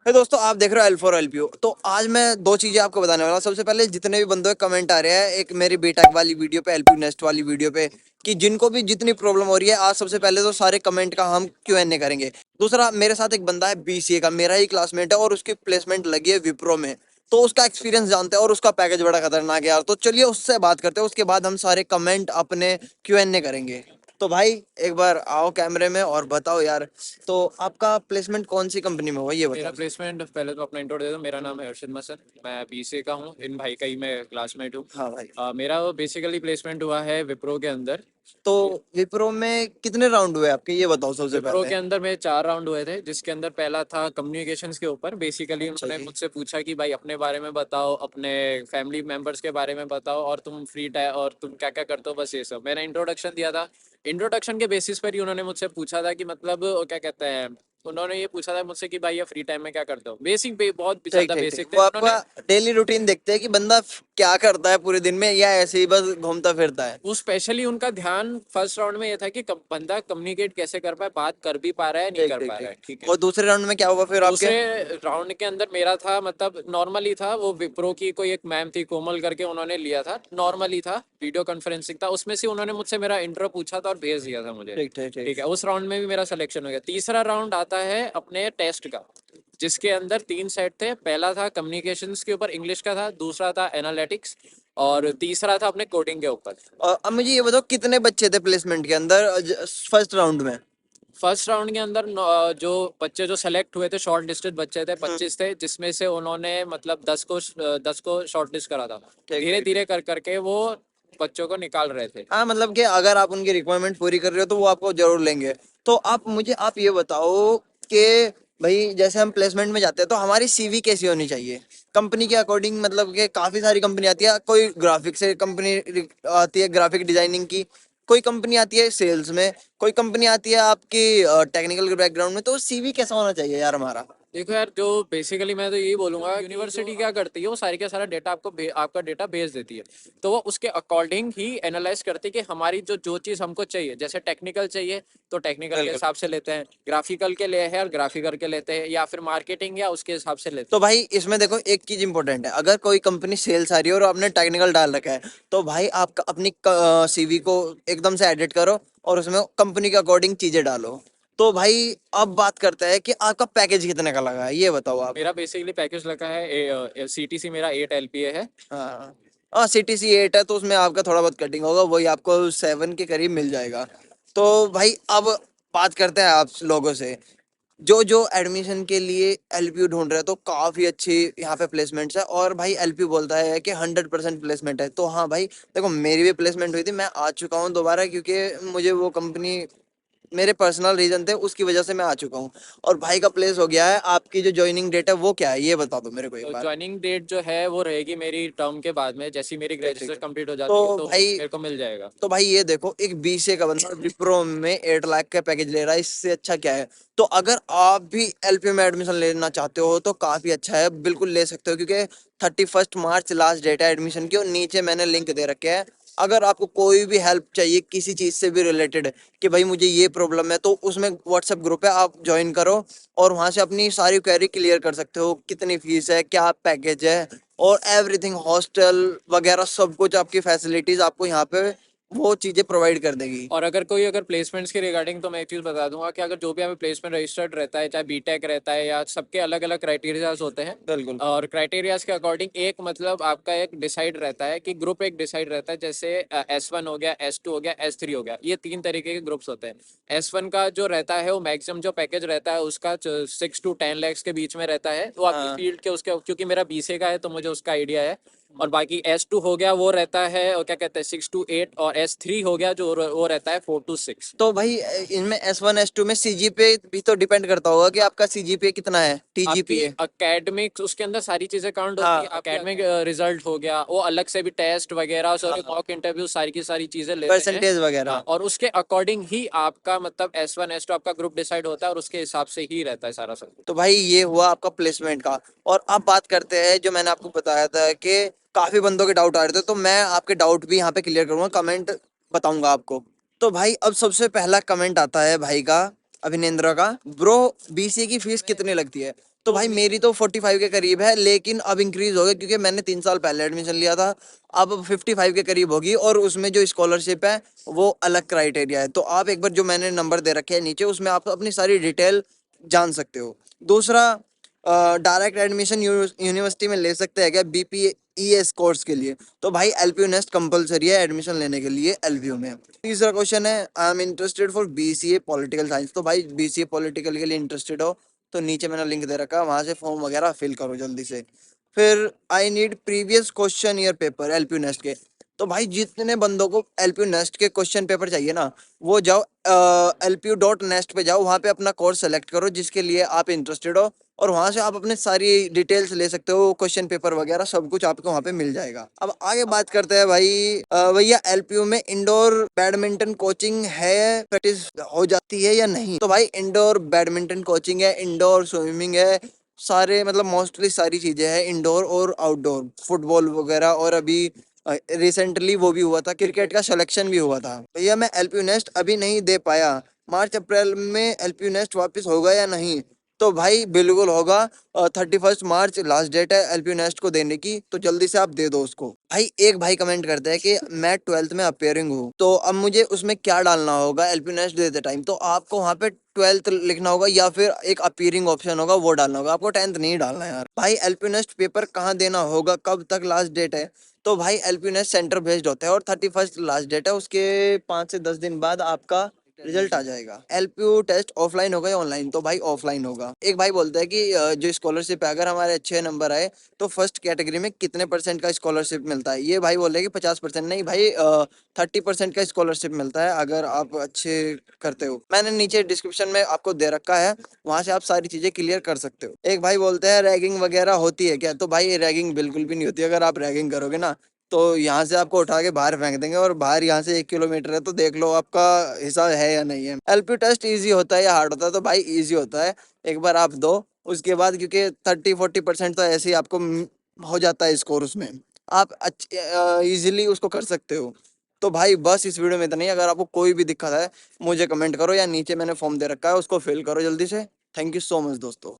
हे दोस्तों, आप देख रहे हो L4LPO। तो आज मैं दो चीजें आपको बताने वाला हूँ। सबसे पहले, जितने भी बंदों के कमेंट आ रहे हैं एक मेरी बीटेक वाली वीडियो पे, LP नेस्ट वाली वीडियो पे, कि जिनको भी जितनी प्रॉब्लम हो रही है, आज सबसे पहले तो सारे कमेंट का हम Q&A करेंगे। दूसरा, मेरे साथ एक बंदा है BCA का, मेरा ही क्लासमेट है और उसकी प्लेसमेंट लगी है विप्रो में। तो उसका एक्सपीरियंस जानते हैं और उसका पैकेज बड़ा खतरनाक है यार। तो चलिए उससे बात करते हैं, उसके बाद हम सारे कमेंट अपने Q&A करेंगे। तो भाई, एक बार आओ कैमरे में और बताओ यार, तो आपका प्लेसमेंट कौन सी कंपनी में हुआ, ये मेरा बताओ। प्लेसमेंट पहले तो अपना इंट्रो दे दो। मेरा नाम है हर्षित मसन, मैं बीसीए का हूँ। इन भाई का ही मैं क्लासमेट हूँ। हाँ भाई। मेरा बेसिकली प्लेसमेंट हुआ है विप्रो के अंदर। तो विप्रो में कितने राउंड हुए आपके, ये बताओ सबसे विप्रो पहले। के अंदर में 4 राउंड हुए थे, जिसके अंदर पहला था कम्युनिकेशंस के ऊपर। बेसिकली अच्छा उन्होंने जी। मुझसे पूछा कि भाई अपने बारे में बताओ, अपने फैमिली मेंबर्स के बारे में बताओ, और तुम फ्री टाइम और तुम क्या क्या करते हो, बस ये सब। मैंने इंट्रोडक्शन दिया था। इंट्रोडक्शन के बेसिस पर ही उन्होंने मुझसे पूछा था कि मतलब क्या कहते हैं, उन्होंने ये पूछा था मुझसे कि भाई ये फ्री टाइम में क्या करते हो। बेसिक बहुत ठीक ज्यादा ठीक ठीक, बेसिक थे वो उन्होंने। आपका डेली रूटीन देखते हैं कि बंदा क्या करता है पूरे दिन में, या ऐसे ही बस घूमता फिरता है। वो स्पेशली उनका ध्यान फर्स्ट राउंड में ये था कि बंदा कम्युनिकेट कैसे कर पाए, बात कर भी पा रहा है, नहीं ठीक कर ठीक पा रहा ठीक। है, ठीक है। और दूसरे राउंड में क्या हुआ फिर आपके। दूसरे राउंड के अंदर मेरा था, मतलब नॉर्मली था। वो विप्रो की कोई एक मैम थी, कोमल करके, उन्होंने लिया था। नॉर्मली था, वीडियो कॉन्फ्रेंसिंग था। उसमें से उन्होंने मुझसे मेरा इंट्रो पूछा था और भेज दिया था मुझे। ठीक ठीक ठीक। ठीक है, उस राउंड में भी मेरा सिलेक्शन हो गया। तीसरा राउंड आता है अपने टेस्ट का, जिसके अंदर 3 सेट थे। पहला था कम्युनिकेशंस के ऊपर, इंग्लिश का था। दूसरा था एनालिटिक्स, और तीसरा था अपने कोडिंग के ऊपर। और अब मुझे ये बताओ, कितने बच्चे थे प्लेसमेंट के अंदर फर्स्ट राउंड में। फर्स्ट राउंड के अंदर जो बच्चे जो सेलेक्ट हुए थे, शॉर्ट लिस्टेड बच्चे थे, 25 थे, जिसमें से उन्होंने मतलब 10 को शॉर्ट लिस्ट करा था। ठीक धीरे ठीक ठीक। धीरे कर करके वो बच्चों को निकाल रहे थे। हाँ, मतलब कि अगर आप उनकी रिक्वायरमेंट पूरी कर रहे हो तो वो आपको जरूर लेंगे। तो आप ये बताओ कि भाई, जैसे हम प्लेसमेंट में जाते हैं तो हमारी CV कैसी होनी चाहिए कंपनी के अकॉर्डिंग। मतलब कि काफी सारी कंपनी आती है, कोई ग्राफिक से कंपनी आती है, ग्राफिक डिजाइनिंग की। कोई कंपनी आती है सेल्स में, कोई कंपनी आती है आपकी टेक्निकल बैकग्राउंड में। तो CV कैसा होना चाहिए यार हमारा। देखो यार, जो बेसिकली मैं तो यही बोलूंगा, यूनिवर्सिटी क्या करती है, वो सारी का सारा डेटा आपका डेटा भेज देती है। तो वो उसके अकॉर्डिंग ही एनालाइज करती है कि हमारी जो जो चीज़ हमको चाहिए। जैसे टेक्निकल चाहिए तो टेक्निकल के बिल्कुल। हिसाब से लेते हैं, ग्राफिकल के लिए है और ग्राफिकल के लेते हैं, या फिर मार्केटिंग या उसके हिसाब से लेते तो हैं। भाई, इसमें देखो एक चीज इंपॉर्टेंट है। अगर कोई कंपनी सेल्स आ रही है और आपने टेक्निकल डाल रखा है, तो भाई आप अपनी CV को एकदम से एडिट करो और उसमें कंपनी के अकॉर्डिंग चीजें डालो। तो भाई, अब बात करते हैं कि आपका पैकेज कितने का लगा है, ये बताओ आप। मेरा बेसिकली पैकेज लगा है, CTC मेरा 8 LPA है। हाँ हाँ, CTC 8 है तो उसमें आपका थोड़ा बहुत कटिंग होगा, वही आपको 7 के करीब मिल जाएगा। तो भाई, अब बात करते हैं आप लोगों से जो जो एडमिशन के लिए LPU ढूंढ रहे हैं। तो काफी अच्छी यहाँ पे प्लेसमेंट्स है, और भाई LPU बोलता है कि 100% प्लेसमेंट है। तो हाँ भाई, देखो मेरी भी प्लेसमेंट हुई थी, मैं आ चुका हूँ दोबारा, क्योंकि मुझे वो कंपनी मेरे पर्सनल रीजन थे, उसकी वजह से मैं आ चुका हूँ। और भाई का प्लेस हो गया है। आपकी जो ज्वाइनिंग डेट है वो क्या है, ये बता दो मेरे को एक तो बार। ज्वाइनिंग डेट जो है वो रहेगी मेरी टर्म के बाद में, जैसी मेरी ठीक ठीक ग्रेजुएशन ठीक। कंप्लीट हो तो जाती है तो भाई मेरे को मिल जाएगा। तो भाई ये देखो, एक BCA का बंदा विप्रो में 8 लाख का पैकेज ले रहा है, इससे अच्छा क्या है। तो अगर आप भी LPU में एडमिशन लेना चाहते हो तो काफी अच्छा है, बिल्कुल ले सकते हो, क्योंकि 31 मार्च लास्ट डेट है एडमिशन की, और नीचे मैंने लिंक दे रखे हैं। अगर आपको कोई भी हेल्प चाहिए किसी चीज से भी रिलेटेड, कि भाई मुझे ये प्रॉब्लम है, तो उसमें WhatsApp ग्रुप है, आप ज्वाइन करो और वहां से अपनी सारी क्वेरी क्लियर कर सकते हो। कितनी फीस है, क्या पैकेज है, और एवरीथिंग, हॉस्टल वगैरह सब कुछ, आपकी फैसिलिटीज आपको यहाँ पे वो चीजें प्रोवाइड कर देगी। और अगर प्लेसमेंट्स के रिगार्डिंग, तो मैं एक चीज़ बता दूंगा कि अगर जो भी हमें प्लेसमेंट रजिस्टर्ड रहता है, चाहे बीटेक रहता है, या सबके अलग अलग क्राइटेरियाज होते हैं। बिल्कुल। और क्राइटेरियाज के अकॉर्डिंग एक मतलब आपका एक डिसाइड रहता है कि ग्रुप एक डिसाइड रहता है। जैसे S1 हो गया, S2 हो गया, S3 हो गया, ये 3 तरीके के ग्रुप्स होते हैं। S1 का जो रहता है वो मैक्सिमम जो पैकेज रहता है उसका 6 to 10 lakhs के बीच में रहता है। वो आपकी हाँ। फील्ड के उसके, क्योंकि मेरा BCA का है तो मुझे उसका आइडिया है। और बाकी S2 हो गया, वो रहता है, और क्या कहते हैं, 6 to 8। और S3 हो गया जो वो रहता है 4 to 6। तो भाई, इनमें S1 S2 में CGPA भी तो डिपेंड करता होगा कि आपका CGPA कितना है, आपकी TGPA। अकेडमिक, उसके अंदर सारी चीजें काउंट होती है। हाँ। अकेडमिक रिजल्ट हो गया, वो अलग से भी टेस्ट वगैरह, सॉरी हाँ, मॉक इंटरव्यू, सारी की सारी चीजें लेते हैं। परसेंटेज हाँ, वगैरह। और उसके अकॉर्डिंग ही आपका मतलब S1 S2 आपका ग्रुप डिसाइड होता है, और उसके हिसाब से ही रहता है सारा सब। तो भाई, ये हुआ आपका प्लेसमेंट का। और अब बात करते हैं, जो मैंने आपको बताया था कि काफी बंदों के डाउट आ रहे थे, तो मैं आपके डाउट भी यहाँ पे क्लियर करूंगा, कमेंट बताऊंगा आपको। तो भाई, अब सबसे पहला कमेंट आता है भाई का, अभिनेंद्र का। ब्रो, BCA की फीस कितनी लगती है। तो भाई मेरी तो 45 के करीब है, लेकिन अब इंक्रीज हो गया क्योंकि मैंने 3 साल पहले एडमिशन लिया था। अब 55 के करीब होगी, और उसमें जो स्कॉलरशिप है वो अलग क्राइटेरिया है। तो आप एक बार जो मैंने नंबर दे रखे हैं नीचे, उसमें आप अपनी सारी डिटेल जान सकते हो। दूसरा, डायरेक्ट एडमिशन यूनिवर्सिटी में ले सकते हैं क्या BPES कोर्स के लिए? तो भाई LPU नेस्ट कंपलसरी है एडमिशन लेने के लिए LPU में। तीसरा क्वेश्चन है, I am interested for BCA political science. तो भाई BCA पॉलिटिकल के लिए इंटरेस्टेड हो तो नीचे मैंने लिंक दे रखा है, वहां से फॉर्म वगैरह फिल करो जल्दी से। फिर I need previous question year paper LPU nest के। तो भाई जितने बंदों को LPU नेस्ट के क्वेश्चन पेपर चाहिए ना, वो जाओ LPU.nest पे जाओ, वहाँ पे अपना कोर्स सेलेक्ट करो जिसके लिए आप इंटरेस्टेड हो, और वहां से आप अपने सारी डिटेल्स ले सकते हो, क्वेश्चन पेपर वगैरह सब कुछ आपको वहाँ पे मिल जाएगा। अब आगे बात करते हैं भाई, भैया LPU में इंडोर बैडमिंटन कोचिंग है, प्रैक्टिस हो जाती है या नहीं? तो भाई इंडोर बैडमिंटन कोचिंग है, इंडोर स्विमिंग है, सारे मतलब मोस्टली सारी चीजें हैं इंडोर और आउटडोर, फुटबॉल वगैरह, और अभी रिसेंटली वो भी हुआ था, क्रिकेट का सिलेक्शन भी हुआ था। भैया मैं LPU नेस्ट अभी नहीं दे पाया, मार्च अप्रैल में LPU नेस्ट वापस होगा या नहीं? तो भाई बिल्कुल होगा। 31 मार्च लास्ट डेट है LPU नेस्ट को देने की, तो जल्दी से आप दे दो उसको। भाई एक भाई कमेंट करते हैं कि मैं 12th में अपेयरिंग हूँ, तो अब मुझे उसमें क्या डालना होगा LPU नेस्ट देते टाइम? तो आपको वहाँ पे 12th लिखना होगा, या फिर एक अपीयरिंग ऑप्शन होगा वो डालना होगा, आपको 10th नहीं डालना है यार। भाई LPU नेस्ट पेपर कहाँ देना होगा, कब तक लास्ट डेट है? तो भाई LPU नेस्ट सेंटर बेस्ड होता है, और 31 लास्ट डेट है, उसके 5 से 10 दिन बाद आपका रिजल्ट आ जाएगा। LPU टेस्ट ऑफलाइन होगा या ऑनलाइन? तो भाई ऑफलाइन होगा। एक भाई बोलता है कि जो स्कॉलरशिप है, अगर हमारे अच्छे नंबर आए तो फर्स्ट कैटेगरी में कितने % का स्कॉलरशिप मिलता है? ये भाई बोल रहे हैं कि 50%। नहीं भाई, 30% का स्कॉलरशिप मिलता है अगर आप अच्छे करते हो। मैंने नीचे डिस्क्रिप्शन में आपको दे रखा है, वहां से आप सारी चीजें क्लियर कर सकते हो। एक भाई बोलते हैं रैगिंग वगैरह होती है क्या? तो भाई रैगिंग बिल्कुल भी नहीं होती। अगर आप रैगिंग करोगे ना, तो यहाँ से आपको उठा के बाहर फेंक देंगे, और बाहर यहाँ से 1 किलोमीटर है, तो देख लो आपका हिसाब है या नहीं है। LPU टेस्ट इजी होता है या हार्ड होता है? तो भाई इजी होता है, एक बार आप दो, उसके बाद क्योंकि 30-40% तो ऐसे ही आपको हो जाता है स्कोर उसमें, आप अच्छे इजीली उसको कर सकते हो। तो भाई बस इस वीडियो में इतना ही। अगर आपको कोई भी दिक्कत है मुझे कमेंट करो, या नीचे मैंने फॉर्म दे रखा है उसको फिल करो जल्दी से। थैंक यू सो मच दोस्तों।